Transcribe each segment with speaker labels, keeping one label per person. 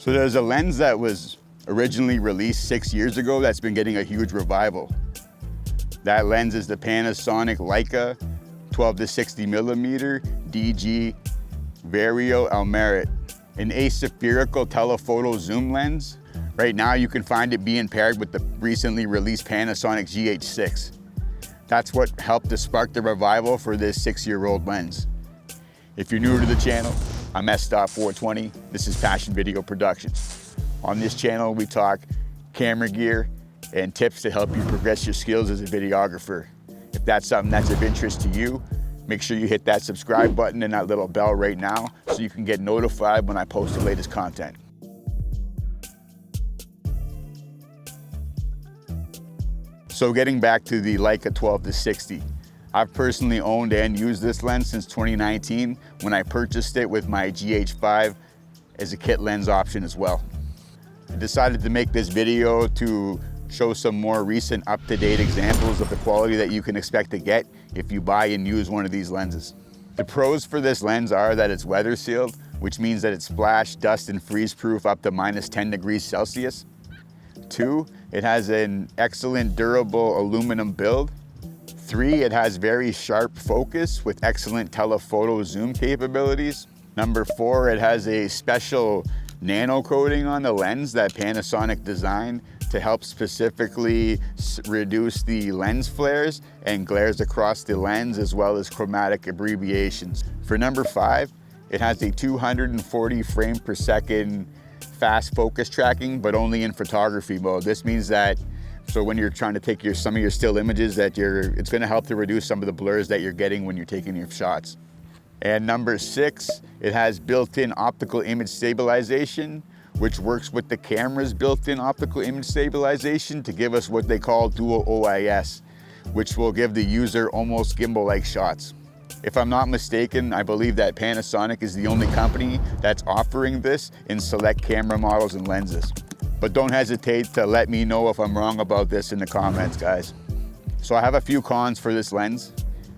Speaker 1: So there's a lens that was originally released 6 years ago that's been getting a huge revival. That lens is the Panasonic Leica 12 to 60 millimeter DG vario-elmarit, an aspherical telephoto zoom lens. Right now you can find it being paired with the recently released Panasonic GH6. That's what helped to spark the revival for this 6-year-old lens. If you're new to the channel, I'm f.2.8-4. This is Passion Video Productions. On this channel, we talk camera gear and tips to help you progress your skills as a videographer. If that's something that's of interest to you, make sure you hit that subscribe button and that little bell right now so you can get notified when I post the latest content. So getting back to the Leica 12 to 60, I've personally owned and used this lens since 2019 when I purchased it with my GH5 as a kit lens option as well. I decided to make this video to show some more recent up-to-date examples of the quality that you can expect to get if you buy and use one of these lenses. The pros for this lens are that it's weather sealed, which means that it's splash, dust, and freeze proof up to -10 degrees Celsius. 2, it has an excellent durable aluminum build. 3, it has very sharp focus with excellent telephoto zoom capabilities. Number 4, it has a special nano coating on the lens that Panasonic designed to help specifically reduce the lens flares and glares across the lens, as well as chromatic aberrations. For number 5, it has a 240 frame per second fast focus tracking, but only in photography mode. This means that, so when you're trying to take some of your still images, it's gonna help to reduce some of the blurs that you're getting when you're taking your shots. And number 6, it has built-in optical image stabilization, which works with the camera's built-in optical image stabilization to give us what they call dual OIS, which will give the user almost gimbal-like shots. If I'm not mistaken, I believe that Panasonic is the only company that's offering this in select camera models and lenses. But don't hesitate to let me know if I'm wrong about this in the comments, guys. So I have a few cons for this lens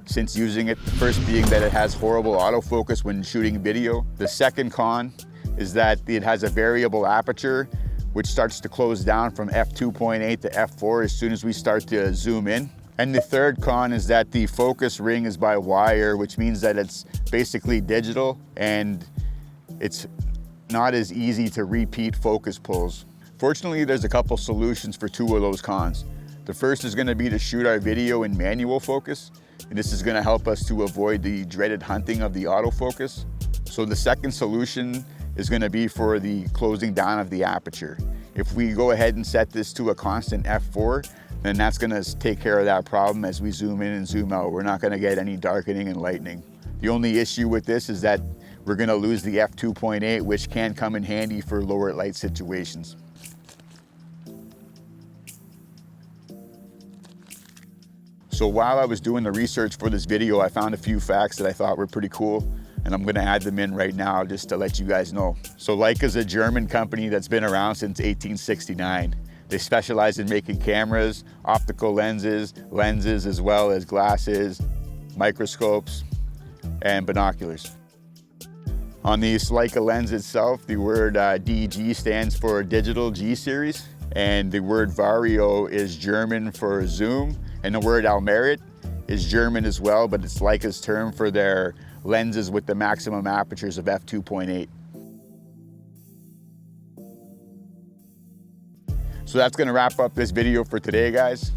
Speaker 1: since using it. The first being that it has horrible autofocus when shooting video. The second con is that it has a variable aperture, which starts to close down from f.2.8 to f.4 as soon as we start to zoom in. And the third con is that the focus ring is by wire, which means that it's basically digital and it's not as easy to repeat focus pulls. Fortunately, there's a couple solutions for 2 of those cons. The first is gonna be to shoot our video in manual focus, and this is gonna help us to avoid the dreaded hunting of the autofocus. So the second solution is gonna be for the closing down of the aperture. If we go ahead and set this to a constant f4, then that's gonna take care of that problem as we zoom in and zoom out. We're not gonna get any darkening and lightening. The only issue with this is that we're gonna lose the f.2.8, which can come in handy for lower light situations. So while I was doing the research for this video, I found a few facts that I thought were pretty cool, and I'm gonna add them in right now just to let you guys know. So Leica is a German company that's been around since 1869. They specialize in making cameras, optical lenses, as well as glasses, microscopes, and binoculars. On the Leica lens itself, the word DG stands for Digital G Series, and the word vario is German for zoom, and the word elmarit is German as well, but it's Leica's term for their lenses with the maximum apertures of f.2.8. So that's gonna wrap up this video for today, guys.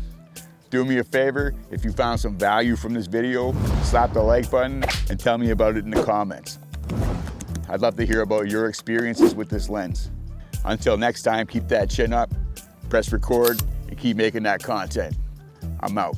Speaker 1: Do me a favor, if you found some value from this video, slap the like button and tell me about it in the comments. I'd love to hear about your experiences with this lens. Until next time, keep that chin up, press record, and keep making that content. I'm out.